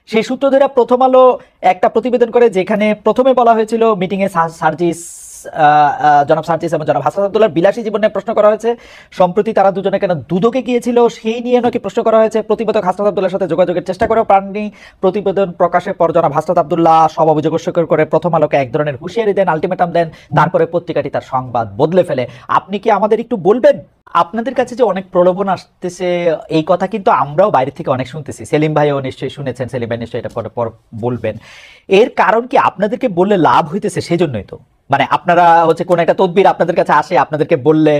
সেই সূত্র ধরে প্রথম আলো একটা প্রতিবেদন করে, যেখানে প্রথমে বলা হয়েছিল মিটিং এ সার্জিস জনাব সার্জিস এবং জনাব হাসান আব্দুল্লাহর বিলাসী জীবন নিয়ে প্রশ্ন করা হয়েছে। সম্প্রতি তারা দুজনে কেন দুদকে গিয়েছিল সেই নিয়ে নাকি প্রশ্ন করা হয়েছে। প্রতিবেদক হাসনাত আব্দুল্লাহর সাথে যোগাযোগের চেষ্টা করেও পাননি। প্রতিবেদন প্রকাশের পর জনাব হাসনাত আব্দুল্লাহ সব অভিযোগ অস্বীকার করে প্রথম আলোকে এক ধরনের হুঁশিয়ারি দেন, আলটিমেটাম দেন। তারপরে পত্রিকাটি তার সংবাদ বদলে ফেলে। আপনি কি আমাদের একটু বলবেন, আপনাদের কাছে যে অনেক প্রলোভন আসতেছে, এই কথা কিন্তু আমরাও বাইরে থেকে অনেক শুনতেছি। সেলিম ভাইও নিশ্চয়ই শুনেছেন, সেলিম ভাই নিশ্চয়ই এটা পরে পর বলবেন। এর কারণ কি আপনাদেরকে বললে লাভ হইতেছে সেজন্যই তো? মানে আপনারা হচ্ছে কোন একটা তদবির আপনাদের কাছে আসে, আপনাদেরকে বললে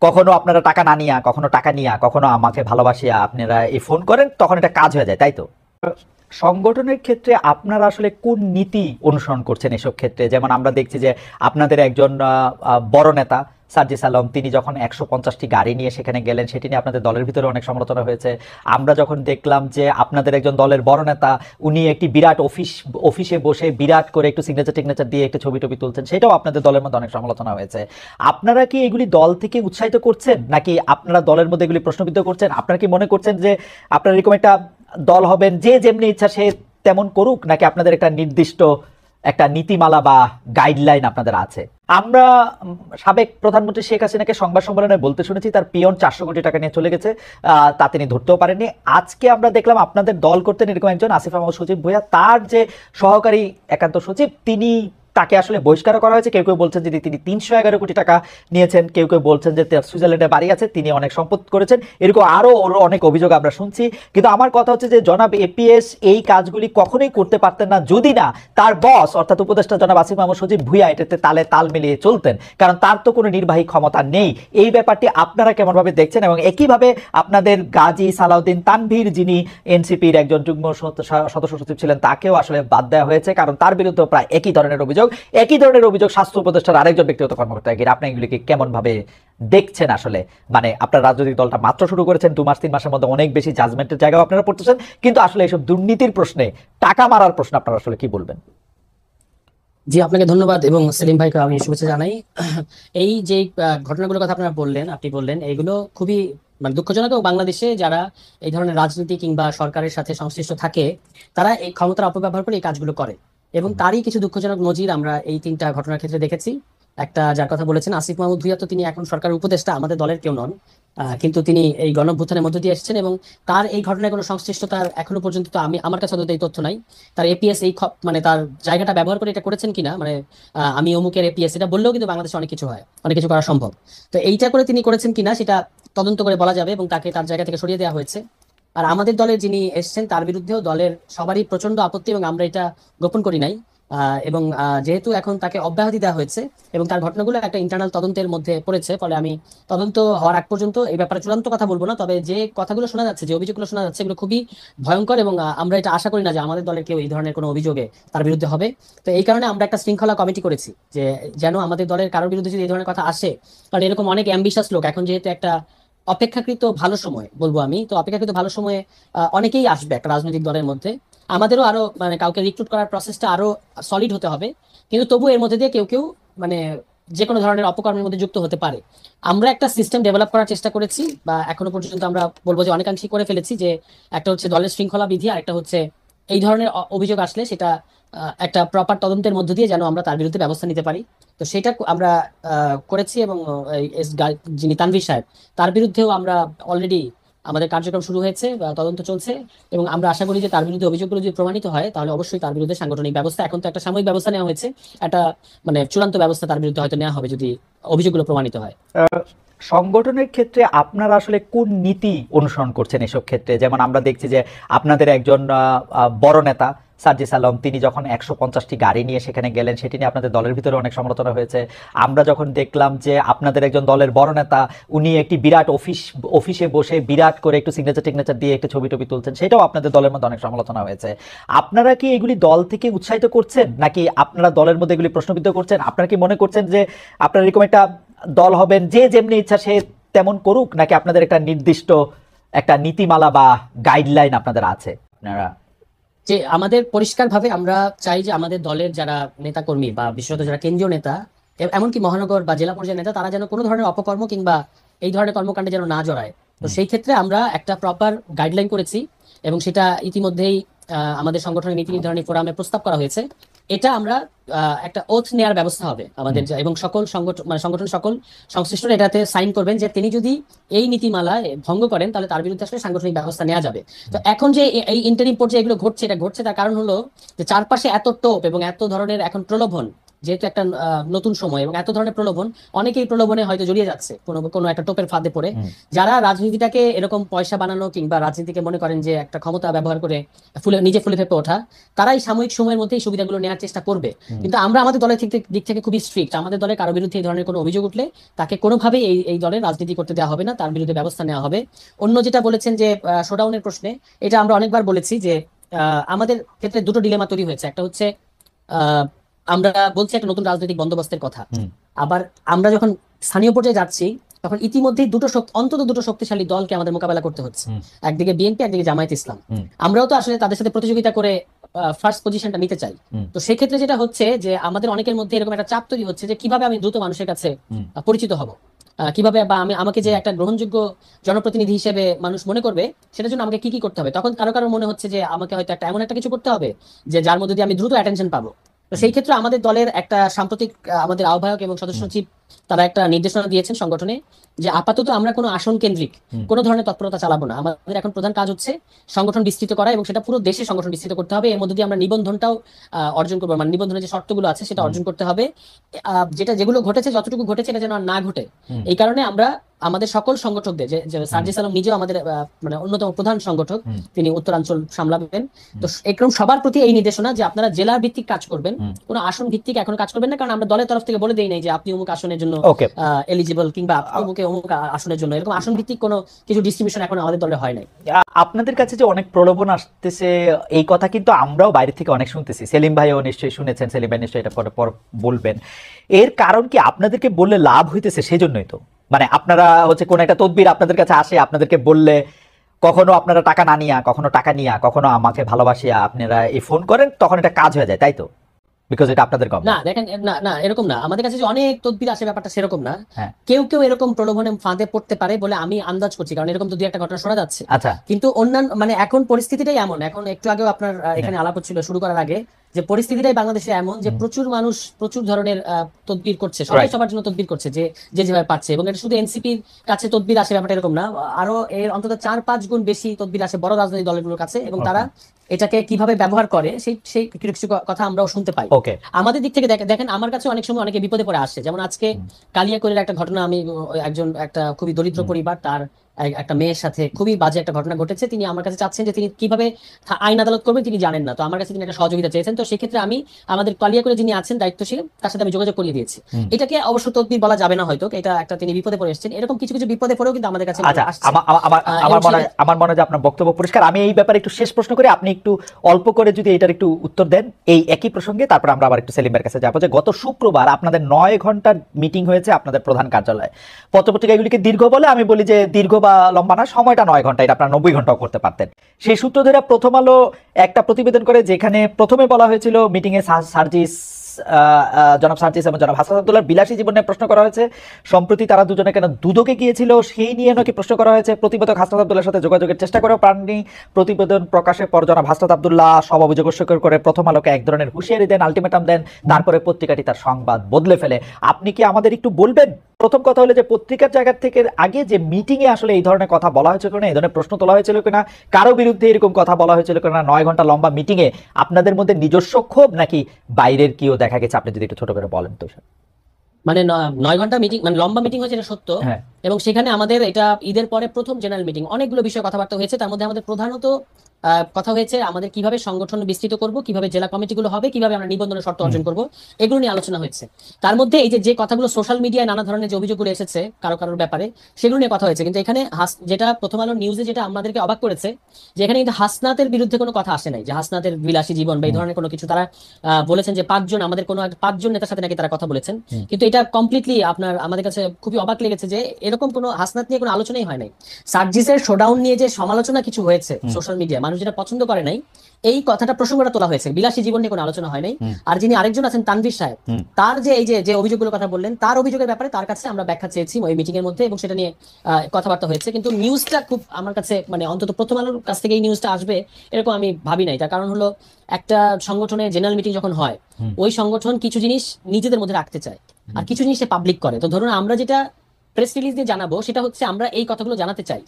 কখনো আপনারা টাকা না নিয়া, কখনো টাকা নিয়া, কখনো আমাকে ভালোবাসিয়া আপনারা এই ফোন করেন, তখন এটা কাজ হয়ে যায়, তাই তো? সংগঠনের ক্ষেত্রে আপনারা আসলে কোন নীতি অনুসরণ করছেন এসব ক্ষেত্রে? যেমন আমরা দেখছি যে আপনাদের একজন বড় নেতা সার্জিস আলম, তিনি যখন 150টি গাড়ি নিয়ে সেখানে গেলেন, সেটি নিয়ে আপনাদের দলের ভিতরে অনেক সমালোচনা হয়েছে। আমরা যখন দেখলাম যে আপনাদের একজন দলের বড় নেতা, উনি একটি বিরাট অফিসে বসে বিরাট করে একটু সিগনেচার দিয়ে একটু ছবি তুলছেন, সেটাও আপনাদের দলের মধ্যে অনেক সমালোচনা হয়েছে। আপনারা কি এগুলি দল থেকে উৎসাহিত করছেন, নাকি আপনারা দলের মধ্যে এগুলি প্রশ্নবিদ্ধ করছেন? আপনারা কি মনে করছেন যে আপনারা এরকম একটা দল হবেন যে যেমনি ইচ্ছা সে তেমন করুক, নাকি আপনাদের একটা নির্দিষ্ট একটা নীতিমালা বা গাইডলাইন আপনাদের আছে? আমরা সাবেক প্রধানমন্ত্রী শেখ হাসিনাকে সংবাদ সম্মেলনে বলতে শুনেছি তার পিয়ন 400 কোটি টাকা নিয়ে চলে গেছে, তা তিনি ধরতেও পারেননি। আজকে আমরা দেখলাম আপনাদের দল করতেন এরকম একজন আসিফ মাহমুদ সচিব ভূঁইয়া, তার যে সহকারী একান্ত সচিব, তাকে আসলে বহিষ্কার করা হয়েছে। কেউ কেউ বলছেন যে তিনি 311 কোটি টাকা নিয়েছেন, কেউ কেউ বলছেন যে সুইজারল্যান্ডে বাড়ি আছে, তিনি অনেক সম্পদ করেছেন, এরকম আরো অনেক অভিযোগ আমরা শুনছি। কিন্তু আমার কথা হচ্ছে যে জনাব এপিএস এই কাজগুলি কখনোই করতে পারতেন না যদি না তার বস অর্থাৎ উপদেষ্টা জনাব আসিফ মাহমুদ সচিব ভূঁইয়া এটাতে তাল মিলিয়ে চলতেন, কারণ তার তো কোনো নির্বাহী ক্ষমতা নেই। এই ব্যাপারটি আপনারা কেমনভাবে দেখছেন? এবং একইভাবে আপনাদের গাজী সালাউদ্দিন তানভীর, যিনি এনসিপির একজন যুগ্ম সদস্য সচিব ছিলেন, তাকেও আসলে বাদ দেওয়া হয়েছে, কারণ তার বিরুদ্ধে প্রায় একই ধরনের অভিযোগ স্বাস্থ্য উপদেষ্টার আরেকজন ব্যক্তিগত কর্মকর্তা। আপনি এগুলিকে কেমন ভাবে দেখছেন আসলে? মানে আপনার রাজনৈতিক দলটা মাত্র শুরু করেছেন, 2-3 মাসের মধ্যে অনেক বেশি জাজমেন্টের জায়গাও আপনারা পড়তেছেন, কিন্তু আসলে এইসব দুর্নীতির প্রশ্নে, টাকা মারার প্রশ্ন আপনারা আসলে কি বলবেন? জি, আপনাকে ধন্যবাদ এবং সেলিম ভাইকে আমি শুভেচ্ছা জানাই। এই যে ঘটনাগুলোর কথা আপনারা বললেন, আপনি বললেন, এগুলো খুবই মানে দুঃখজনক। এবং বাংলাদেশে যারা এই ধরনের রাজনীতি কিংবা সরকারের সাথে সংশ্লিষ্ট থাকে, তারা এই ক্ষমতার অপব্যবহার করে এই কাজগুলো করে। এবং তারই কিছু দুঃখজনক নজির আমরা এই 3টা ঘটনার ক্ষেত্রে দেখেছি। একটা, যার কথা বলেছেন আসিফ মাহমুদ ভূঁইয়া, তো তিনি এখন সরকারের উপদেষ্টা, আমাদের দলের কেউ নন, কিন্তু তিনি এই গণঅভ্যুত্থানের মধ্য দিয়ে এসেছেন এবং তার এই ঘটনায় কোনো সংশ্লিষ্টতার এখনো পর্যন্ত তো আমার কাছে অন্তত এই তথ্য নাই। তার এপিএস এই মানে তার জায়গাটা ব্যবহার করে এটা করেছেন কিনা, মানে আমি অমুকের এপিএস এটা বললেও কিন্তু বাংলাদেশে অনেক কিছু হয়, অনেক কিছু করা সম্ভব। তো এইটা করে তিনি করেছেন কিনা সেটা তদন্ত করে বলা যাবে এবং তাকে তার জায়গা থেকে সরিয়ে দেওয়া হয়েছে। আর আমাদের দলের যিনি এসেছেন তার বিরুদ্ধেও দলের সবারই প্রচন্ড আপত্তি এবং আমরা এটা গোপন করি নাই। এবং যেহেতু এখন তাকে অব্যাহতি দেওয়া হয়েছে এবং তার ঘটনাগুলো একটা ইন্টারনাল তদন্তের মধ্যে পড়েছে, ফলে আমি তদন্ত হওয়ার আগ পর্যন্ত এই ব্যাপারে চূড়ান্ত কথা বলবো না। তবে যে কথাগুলো শোনা যাচ্ছে, যে অভিযোগগুলো শোনা যাচ্ছে, এগুলো খুবই ভয়ঙ্কর এবং আমরা এটা আশা করি না যে আমাদের দলের কেউ এই ধরনের কোনো অভিযোগে তার বিরুদ্ধে হবে। তো এই কারণে আমরা একটা শৃঙ্খলা কমিটি করেছি, যে যেন আমাদের দলের কারোর বিরুদ্ধে যদি এই ধরনের কথা আসে, কারণ এরকম অনেক অ্যাম্বিশাস লোক, এখন যেহেতু একটা অপেক্ষাকৃত ভালো সময় বলবো আমি, তো অপেক্ষাকৃত ভালো সময়ে অনেকেই আসবে একটা রাজনৈতিক দলের মধ্যে। আমাদেরও আরো মানে কাউকে রিক্রুট করার প্রসেসটা আরো সলিড হতে হবে, কিন্তু তবু এর মধ্যে দিয়ে কেউ কেউ মানে যে কোনো ধরনের অপকর্মের মধ্যে যুক্ত হতে পারে। আমরা একটা সিস্টেম ডেভেলপ করার চেষ্টা করেছি, বা এখনো পর্যন্ত আমরা বলবো যে অনেকাংশেই করে ফেলেছি, যে একটা হচ্ছে দলের শৃঙ্খলা বিধি, আর একটা হচ্ছে এই ধরনের অভিযোগ আসলে সেটা একটা প্রপার তদন্তের মধ্য দিয়ে যেন আমরা তার বিরুদ্ধে ব্যবস্থা নিতে পারি। তো সেটা আমরা করেছি এবং যিনি তানভীর সাহেব, তার বিরুদ্ধেও আমরা অলরেডি আমাদের কার্যক্রম শুরু হয়েছে বা তদন্ত চলছে, এবং আমরা আশা করি যে তার বিরুদ্ধে অভিযোগগুলো যদি প্রমাণিত হয় তাহলে অবশ্যই তার বিরুদ্ধে সাংগঠনিক ব্যবস্থা, এখন তো একটা সাময়িক ব্যবস্থা নেওয়া হয়েছে, একটা মানে চূড়ান্ত ব্যবস্থা তার বিরুদ্ধে হয়তো নেওয়া হবে যদি অভিযোগগুলো প্রমাণিত হয়। সংগঠনের ক্ষেত্রে আপনারা আসলে কোন নীতি অনুসরণ করছেন এসব ক্ষেত্রে? যেমন আমরা দেখছি যে আপনাদের একজন বড় নেতা সার্জিস আলম, তিনি যখন 150টি গাড়ি নিয়ে সেখানে গেলেন, সেটি নিয়ে আপনাদের দলের ভিতরে অনেক সমালোচনা হয়েছে। আমরা যখন দেখলাম যে আপনাদের একজন দলের বড় নেতা, উনি একটি বিরাট অফিসে বসে বিরাট করে একটু সিগনেচার দিয়ে একটু ছবি তুলছেন, সেটাও আপনাদের দলের মধ্যে অনেক সমালোচনা হয়েছে। আপনারা কি এগুলি দল থেকে উৎসাহিত করছেন, নাকি আপনারা দলের মধ্যে এগুলি প্রশ্নবিদ্ধ করছেন? আপনারা কি মনে করছেন যে আপনারা এরকম একটা দল হবেন যে যেমনি ইচ্ছা সে তেমন করুক, নাকি আপনাদের একটা নির্দিষ্ট একটা নীতিমালা বা গাইডলাইন আপনাদের আছে? আপনারা যে আমাদের পরিষ্কারভাবে আমরা চাই যে আমাদের দলের যারা নেতা কর্মী বা বিশেষত যারা কেন্দ্রীয় নেতা, এমনকি মহানগর বা জেলা পর্যায়ের নেতা, তারা যেন কোনো ধরনের অপকর্ম কিংবা এই ধরনের কর্মকাণ্ডে যেন না জড়ায়। তো সেই ক্ষেত্রে আমরা একটা প্রপার গাইডলাইন করেছি এবং সেটা ইতিমধ্যেই আমাদের সংগঠনের নীতি নির্ধারণী ফোরামে প্রস্তাব করা হয়েছে, এটা আমরা একটা ওথ নেওয়ার ব্যবস্থা হবে আমাদের এবং সকল সংগঠন মানে সংগঠন সকল সংশ্লিষ্টরা এটাতে সাইন করবেন যে তিনি যদি এই নীতিমালা ভঙ্গ করেন তাহলে তার বিরুদ্ধে আসলে সাংগঠনিক ব্যবস্থা নেওয়া যাবে। তো এখন যে এই ইন্টারিম পর্যায়ে এগুলো ঘটছে, এটা ঘটছে তার কারণ হলো যে চারপাশে এত টোপ এবং এত ধরনের এখন প্রলোভন, যেহেতু একটা নতুন সময় এবং এত ধরনের প্রলোভন, অনেকেই প্রলোভনে হয়তো জড়িয়ে যাচ্ছে কোনো কোনো একটা টোপের ফাঁদে পড়ে, যারা রাজনীতিটাকে এরকম পয়সা বানানো কিংবা রাজনীতিকে মনে করেন যে একটা ক্ষমতা ব্যবহার করে নিজে ফুলে ফেপে ওঠা, তারাই সাময়িক সময়ের মধ্যে এই সুবিধাগুলো নেওয়ার চেষ্টা করবে। কিন্তু আমরা আমাদের দলের দিক থেকে খুবই স্ট্রিক্ট। আমাদের দলে কারো বিরুদ্ধে এই ধরনের কোনো অভিযোগ উঠলে তাকে কোনোভাবেই এই দলের রাজনীতি করতে দেওয়া হবে না, তার বিরুদ্ধে ব্যবস্থা নেওয়া হবে। অন্য যেটা বলেছেন যে শোডাউনের প্রশ্নে, এটা আমরা অনেকবার বলেছি যে আমাদের ক্ষেত্রে দুটো ডিলেমা তৈরি হয়েছে। একটা হচ্ছে আমরা বলছি একটা নতুন রাজনৈতিক বন্দোবস্তের কথা, আবার আমরা যখন স্থানীয় পর্যায়ে যাচ্ছি তখন ইতিমধ্যেই অন্তত দুটো শক্তিশালী দলকে আমাদের মোকাবেলা করতে হচ্ছে, একদিকে বিএনপি, একদিকে জামায়াত ইসলাম। আমরাও তো আসলে তাদের সাথে প্রতিযোগিতা করে ফার্স্ট পজিশনটা নিতে চাই। তো সেক্ষেত্রে যেটা হচ্ছে যে আমাদের অনেকের মধ্যে এরকম একটা চাপ তৈরি হচ্ছে যে কিভাবে আমি দ্রুত মানুষের কাছে পরিচিত হব, কিভাবে বা আমাকে যে একটা গ্রহণযোগ্য জনপ্রতিনিধি হিসেবে মানুষ মনে করবে, সেটার জন্য আমাকে কি কি করতে হবে। তখন কারো কারো মনে হচ্ছে যে আমাকে হয়তো এমন একটা কিছু করতে হবে যে যার মধ্যে দিয়ে আমি দ্রুত অ্যাটেনশন পাবো। তো সেই ক্ষেত্রে আমাদের দলের একটা সাম্প্রতিক আমাদের আহ্বায়ক এবং সদস্য সচিব তারা একটা নির্দেশনা দিয়েছেন সংগঠনে যে আপাতত আমরা কোনো আসন কেন্দ্রিক কোনো ধরনের তৎপরতা চালাবো না। আমাদের এখন প্রধান কাজ হচ্ছে সংগঠন বিস্তৃত করা এবং সেটা পুরো দেশে সংগঠন বিস্তৃত করতে হবে। এর মধ্যে দিয়ে আমরা নিবন্ধনটাও অর্জন করবো, মানে নিবন্ধনের যে শর্তগুলো আছে সেটা অর্জন করতে হবে। যেগুলো ঘটেছে, যতটুকু ঘটেছে এটা যেন আর না ঘটে, এই কারণে আমরা আমাদের সকল সংগঠকদের যে সার্জিস আলম নিজেও আমাদের মানে অন্যতম প্রধান সংগঠক, তিনি উত্তরাঞ্চল সামলাবেন। তো একদম সবার প্রতি এই নির্দেশনা যে আপনারা জেলা ভিত্তিক কাজ করবেন, কোনো আসন ভিত্তিক এখনো কাজ করবেন না, কারণ আমরা দলের তরফ থেকে বলে দেই নাই যে আপনি অমুক আসনের জন্য এলিজিবল কিংবা অমুক আসনের জন্য, এরকম আসন ভিত্তিক কোনো কিছু ডিস্ট্রিবিউশন এখন আমাদের দলে হয় নাই। আপনাদের কাছে যে অনেক প্রলোভন আসতেছে এই কথা কিন্তু আমরাও বাইরে থেকে অনেক শুনতেছি। সেলিম ভাইও নিশ্চয়ই শুনেছেন, সেলিম ভাই নিশ্চয়ই এটা পর বলবেন। এর কারণ কি আপনাদেরকে বললে লাভ হইতেছে সেজন্যই তো, মানে আপনারা হচ্ছে কোন একটা তদবির আপনাদের কাছে আসে, আপনাদেরকে বললে কখনো আপনারা টাকা না নিয়া, কখনো টাকা নিয়া, কখনো আমাকে ভালোবাসিয়া আপনারা এই ফোন করেন, তখন এটা কাজ হয়ে যায়, তাই তো? বিকজ এটা আপনাদের কম না, দেখেন না এরকম না, আমাদের কাছে যে অনেক তদবির আসে ব্যাপারটা সেরকম না। কেউ কেউ এরকম প্রলোভনে ফাঁদে পড়তে পারে বলে আমি আন্দাজ করছি, কারণ এরকম তো দুই একটা ঘটনা শোনা যাচ্ছে। আচ্ছা, কিন্তু অন্যান্য মানে এখন পরিস্থিতিটাই এমন, এখন একটু আগেও আপনার এখানে আলাপ হচ্ছিল শুরু করার আগে, যে পরিস্থিতিটাই বাংলাদেশে এমন যে প্রচুর মানুষ প্রচুর ধরনের তদবির করছে, সবাই সবার জন্য তদবির করছে যে যেভাবে পারছে। এবং এটা শুধু এনসিপির কাছে তদবির আসে ব্যাপারটা এরকম না, আরো এর অন্তত 4-5 গুণ বেশি তদবির আসে বড় রাজনৈতিক দলগুলোর কাছে, এবং তারা এটাকে কিভাবে ব্যবহার করে সেই কিছু কথা আমরাও শুনতে পাই। আমাদের দিক থেকে দেখেন আমার কাছে অনেক সময় অনেকে বিপদে পড়ে আসছে, যেমন আজকে কালিয়াকৈরের একটা ঘটনা, আমি একটা খুবই দরিদ্র পরিবার, তার একটা মেয়ের সাথে খুবই বাজে একটা ঘটনা ঘটেছে। তিনি আমার কাছে চাচ্ছেন যে তিনি কিভাবে আইন আদালত করবেন তিনি জানেন না, তো আমার কাছে তিনি একটা সহযোগিতা চেয়েছেন। তো সেক্ষেত্রে আমি আমাদের কালিয়াকৈরে যিনি আছেন দায়িত্বশীল, তার সাথে আমি যোগাযোগ করিয়ে দিয়েছি। এটাকে অবশ্য তদবির বলা যাবে না, হয়তো এটা একটা তিনি বিপদে পড়ে এসেছেন, এরকম কিছু কিছু বিপদে পড়েও কিন্তু আমাদের কাছে আমার মনে হয় আপনার বক্তব্য পরিষ্কার। আমি এই ব্যাপারে একটু শেষ প্রশ্ন করি, আপনি একটু অল্প করে যদি এটার একটু উত্তর দেন এই একই প্রসঙ্গে, তারপর আমরা আবার একটু সেলিমের কাছে যাবো। যে গত শুক্রবার আপনাদের 9 ঘন্টার মিটিং হয়েছে আপনাদের প্রধান কার্যালয়ে। পত্রপত্রিকা এগুলিকে দীর্ঘ বলে, আমি বলি যে দীর্ঘ বা লম্বা না, সময়টা 9 ঘন্টা, এটা আপনারা 90 ঘন্টাও করতে পারতেন। সেই সূত্র ধরে প্রথম আলো একটা প্রতিবেদন করে, যেখানে প্রথমে বলা হয়েছিল মিটিং এ জনাব সার্জিস এবং জনাব হাসান আব্দুল্লাহর বিলাসী জীবনে প্রশ্ন করা হয়েছে। সম্প্রতি তারা দুজনে কেন দুদকে গিয়েছিল সেই নিয়ে নাকি প্রশ্ন করা হয়েছে। প্রতিবেদক হাসনাত আব্দুল্লাহর সাথে যোগাযোগের চেষ্টা করেও পাননি। প্রতিবেদন প্রকাশের পর জনাব হাসনাত আব্দুল্লাহ সব অভিযোগ অস্বীকার করে প্রথম আলোকে এক ধরনের হুঁশিয়ারি দেন, আলটিমেটাম দেন। তারপরে পত্রিকাটি তার সংবাদ বদলে ফেলে। আপনি কি আমাদের একটু বলবেন? প্রথম কথা হলো যে পত্রিকার জায়গা থেকে আগে যে মিটিং এ আসলে এই ধরনের কথা বলা হয়েছিল কিনা, এই ধরনের প্রশ্ন তোলা হয়েছিল কিনা, কারো বিরুদ্ধে এরকম কথা বলা হয়েছিল কিনা 9 ঘন্টা লম্বা মিটিং এ? আপনাদের মধ্যে নিজস্ব ক্ষোভ নাকি বাইরের কেউ দেখা গেছে? আপনি যদি একটু ছোট করে বলেন তো। মানে 9 ঘন্টা মিটিং, মানে লম্বা মিটিং হয়েছে এটা সত্য, এবং সেখানে আমাদের এটা ঈদের পরে প্রথম জেনারেল মিটিং, অনেকগুলো বিষয়ে কথাবার্তা হয়েছে। তার মধ্যে আমাদের প্রধানত কথা হয়েছে আমাদের কিভাবে সংগঠন বিস্তৃত করব, কিভাবে জেলা কমিটিগুলো হবে, কিভাবে আমরা নিবন্ধনের শর্ত অর্জন করব, এগুলো নিয়ে আলোচনা হয়েছে। তার মধ্যে এই যে কথাগুলো সোশ্যাল মিডিয়ায় নানা ধরনের যে অভিযোগগুলো এসেছে কারোর ব্যাপারে, সেগুলো নিয়ে কথা হয়েছে। কিন্তু এখানে যেটা প্রথম আলো নিউজে যেটা আমাদেরকে অবাক করেছে, যে এখানে কিন্তু হাসনাতের বিরুদ্ধে কোনো কথা আসে নাই, যে হাসনাতের বিলাসী জীবন বা এই ধরনের কোনো কিছু। তারা বলেছেন যে 5 জন, আমাদের কোনো 5 জন নেতার সাথে নাকি তারা কথা বলেছেন, কিন্তু এটা কমপ্লিটলি আমাদের কাছে খুবই অবাক লেগেছে যে এরকম এরকম কোনো হাসনাত নিয়ে কোনো আলোচনাই হয় নাই। সার্জিসের শোডাউন নিয়ে যে সমালোচনা কিছু হয়েছে সোশ্যাল মিডিয়া, মানুষ যেটা পছন্দ করে নাই, এই কথাটা প্রসঙ্গটা তোলা হয়েছে, বিলাসী জীবন নিয়ে কোনো আলোচনা হয় নাই। আর যিনি আরেকজন আছেন তানভীর সাহেব, তার যে এই যে অভিযোগগুলোর কথা বললেন, তার অভিযোগের ব্যাপারে তার কাছে আমরা ব্যাখ্যা চেয়েছি ওই মিটিং এর মধ্যে, এবং সেটা নিয়ে কথাবার্তা হয়েছে। কিন্তু নিউজটা খুব আমার কাছে মানে অন্তত প্রথম আলোর কাছ থেকে এই নিউজটা আসবে এরকম আমি ভাবি নাই। তার কারণ হলো, একটা সংগঠনের জেনারেল মিটিং যখন হয়, ওই সংগঠন কিছু জিনিস নিজেদের মধ্যে রাখতে চায় আর কিছু জিনিস পাবলিক করে। তো ধরুন আমরা যেটা প্রেস রিলিজ দিয়ে জানাবো সেটা হচ্ছে আমরা এই কথাগুলো জানাতে চাই,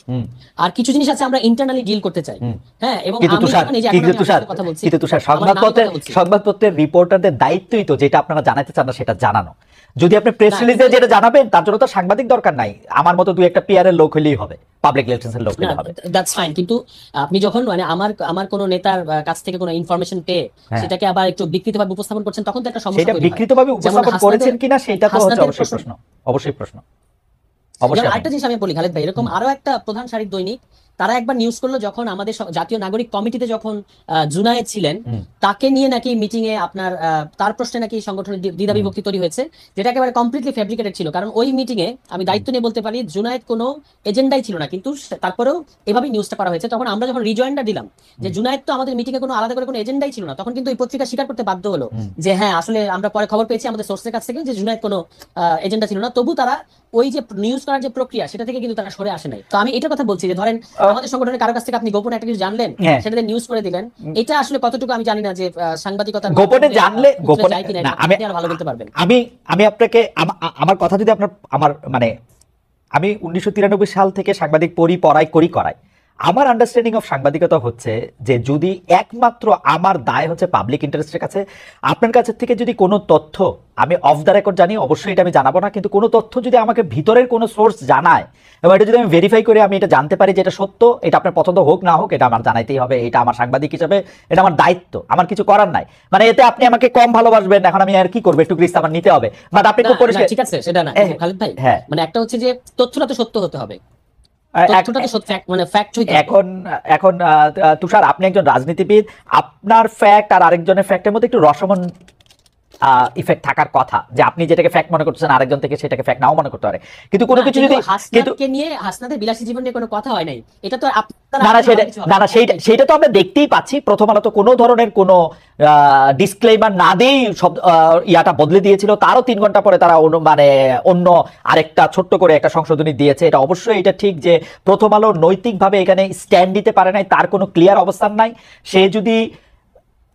আর কিছু জিনিস আছে আমরা ইন্টারনালি ডিল করতে চাই। হ্যাঁ, এবং আমি যখন এই যে এখন আমি আপনার কথা বলছি, কিন্তু তুষার, সংবাদপত্রের রিপোর্টারদের দায়িত্বই তো যেটা আপনারা জানাতে চান না সেটা জানানো। যদি আপনি প্রেস রিলিজে যেটা জানাবেন তার জন্য তো সাংবাদিক দরকার নাই, আমার মতো দুই একটা পিআর এর লোক হলেই হবে, পাবলিক রিলেশনসের লোক হলেই হবে। That's fine. কিন্তু আপনি যখন মানে আমার কোনো নেতার কাছ থেকে কোনো ইনফরমেশন পেয়ে সেটাকে আবার একটু বিকৃতভাবে উপস্থাপন করছেন, তখন তো একটা সমস্যা। সেটা বিকৃতভাবে উপস্থাপন করেছেন কিনা সেটা তো হচ্ছে অবশ্যই প্রশ্ন, অবশ্যই প্রশ্ন। আরেকটা জিনিস আমি বলি খালেদ ভাই, এরকম আরো একটা প্রধান সারির দৈনিক তারা একবার নিউজ করলো, যখন আমাদের জাতীয় নাগরিক কমিটিতে যখন জুনায়েদ ছিলেন, তাকে নিয়ে নাকি মিটিং এ আপনার তার প্রশ্নে নাকি সংগঠনের দ্বিধা বিভক্তি তৈরি হয়েছে, যেটা একেবারে কমপ্লিটলি ফেব্রিকেটেড ছিল। কারণ ওই মিটিং এ আমি দায়িত্ব নিয়ে বলতে পারি জুনায়েদ কোনো এজেন্ডাই ছিল না, কিন্তু তারপরেও এভাবেই নিউজটা করা হয়েছে। তখন আমরা যখন রিজয়েন্ডার দিলাম যে জুনায়েদ তো আমাদের মিটিং এ কোনো আলাদা করে কোনো এজেন্ডাই ছিল না, তখন কিন্তু ওই পত্রিকা স্বীকার করতে বাধ্য হলো যে হ্যাঁ আসলে আমরা পরে খবর পেয়েছি আমাদের সোর্সের কাছ থেকে যে জুনায়েদ কোনো এজেন্ডা ছিল না। তবু তারা ওই যে নিউজ করার যে প্রক্রিয়া সেটা থেকে কিন্তু তারা সরে আসে নাই। তো আমি এটা কথা বলছি যে ধরেন আমাদের সংগঠনের কারো কাছ থেকে আপনি গোপনে একটা কিছু জানলেন, সেটাতে নিউজ করে দিলেন, এটা আসলে কতটুকু আমি জানি না যে সাংবাদিকতা গোপনে জানলে গোপনে না, আমি ভালো বলতে পারবেন। আমি আপনাকে আমার কথা যদি আপনার আমার মানে আমি 1993 সাল থেকে সাংবাদিক করাই আমার আন্ডারস্ট্যান্ডিং অফ সাংবাদিকতা হচ্ছে যে যদি একমাত্র আমার দায় হচ্ছে পাবলিক ইন্টারেস্টের কাছে, আপনার কাছে থেকে যদি কোনো তথ্য আমি অফ দ্য রেকর্ড জানি, অবশ্যই এটা আমি জানাবো না, কিন্তু কোনো তথ্য যদি আমাকে ভিতরের কোনো সোর্স জানায় এবং এটা যদি আমি ভেরিফাই করে আমি এটা জানতে পারি যে এটা সত্য, এটা আপনার পছন্দ হোক না হোক, এটা আমার জানাইতেই হবে। এটা আমার সাংবাদিক হিসাবে এটা আমার দায়িত্ব, আমার কিছু করার নাই। মানে এতে আপনি আমাকে কম ভালোবাসবেন, এখন আমি আর কি করবো, একটু রিস্ক আমার নিতে হবে। বাট আপনি খুব পরিষ্কার, ঠিক আছে সেটা না খালেদ ভাই, মানে একটা হচ্ছে যে তথ্যটা তো সত্য হতে হবে, এখন তুষার আপনি একজন রাজনীতিবিদ, আপনার ফ্যাক্ট আর আরেকজনের ফ্যাক্টের মধ্যে একটু রসমন ইফেক্ট থাকার কথা, যে আপনি যেটাকে ফ্যাক্ট মনে করতেছেন আরেকজন থেকে সেটাকে ফ্যাক্ট নাও মনে করতে পারে। কিন্তু কোনো কিছু যদি হাসনাতকে নিয়ে হাসনাতের বিলাসী জীবন নিয়ে কোনো কথা হয় নাই, এটা তো সেটা তো আমরা দেখতেই পাচ্ছি। প্রথম আলো তো কোনো ধরনের কোনো ডিসক্লেইমার না দিয়েই সব ইয়াটা বদলে দিয়েছিল, তারও 3 ঘন্টা পরে তারা মানে অন্য আরেকটা ছোট্ট করে একটা সংশোধনী দিয়েছে। এটা অবশ্যই এটা ঠিক যে প্রথম আলো নৈতিকভাবে এখানে স্ট্যান্ড দিতে পারে নাই, তার কোনো ক্লিয়ার অবস্থান নাই। সে যদি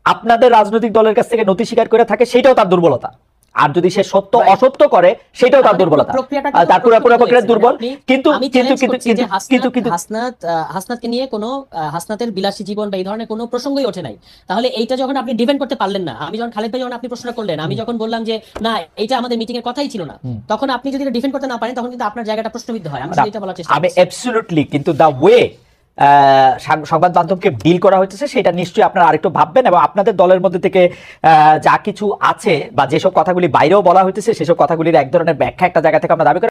আপনাদের রাজনৈতিক দলের কাছ থেকে নথি স্বীকার করে থাকে সেটাও তার দুর্বলতা, আর যদি সে সত্য অসত্য করে সেটাও তার দুর্বলতা, তার পুরো প্রক্রিয়া দুর্বল। কিন্তু হাসনাতকে নিয়ে কোনো হাসনাতের বিলাসী জীবন বা এই ধরনের কোনো প্রসঙ্গই ওঠে নাই। তাহলে এইটা যখন আপনি ডিফেন্ড করতে পারলেন না, আমি যখন খালেদ ভাই যখন আপনি প্রশ্ন করলেন, আমি যখন বললাম যে না এটা আমাদের মিটিং এর কথাই ছিল না, তখন আপনি যদি ডিফেন্ড করতে না পারেন তখন কিন্তু আপনার জায়গাটা প্রশ্নবিদ্ধ হয়। আমি এটা বলার চেষ্টা আমি অ্যাবসলিউটলি, কিন্তু দা ওয়ে সংবাদ মাধ্যমকে ডিল করা হচ্ছে সেটা নিশ্চয়ই আপনারা আরেকটু ভাববেন, এবং আপনাদের দলের মধ্যে থেকে যা কিছু আছে বা যেসব কথাগুলি বাইরেও বলা হইতেছে সেসব কথাগুলির এক ধরনের ব্যাখ্যা একটা জায়গা থেকে আমরা দাবি করি।